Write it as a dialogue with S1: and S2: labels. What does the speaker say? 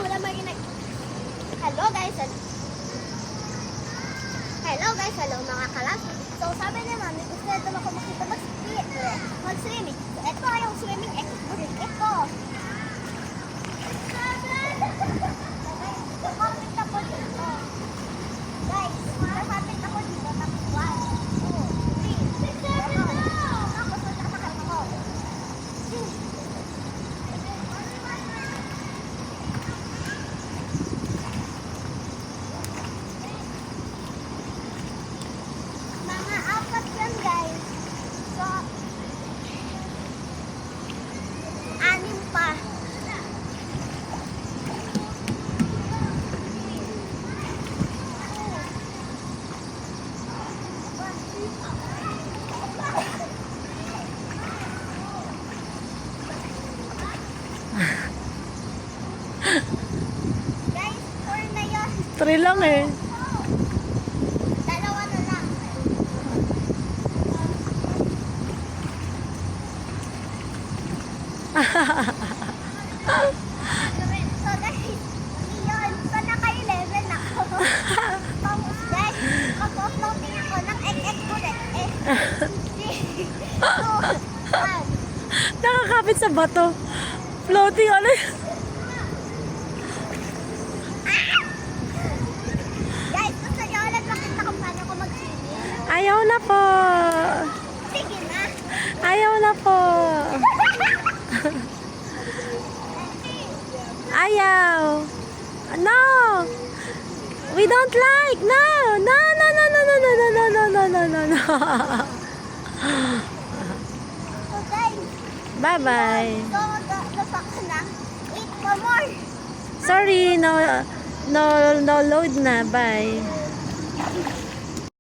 S1: wala marinig. Hello guys. Hello guys, hello mga kalas. So sabi ni Mami, gusto na ako makita mag-swimming. So ito yung swimming experience. Ito. Kapit ako dito. Guys, kapit ako dito. Tapos 1, 2, 3. Tapos sasakal ako. Mga apat yan guys. So, 6 pa. Guys, 4 na yun.
S2: 3 lang eh.
S1: Dalawa na lang. So guys, yun. So naka-11 ako. Tapos guys, mag-floating ako ng XX ulit.
S2: Nakakapit sa bato. Floating ulit.
S1: Guys, gusto niyo ulit makita kung paano ko mag-swimming?
S2: Ayaw na po.
S1: Sige na.
S2: Ayaw na po. Ayaw. No. We don't like. No. No, no, no, no, no, no, no, no, no, no, no, no.
S1: So guys,
S2: Bye-bye.
S1: so napak na. Wait for more.
S2: Sorry, no load na. Bye.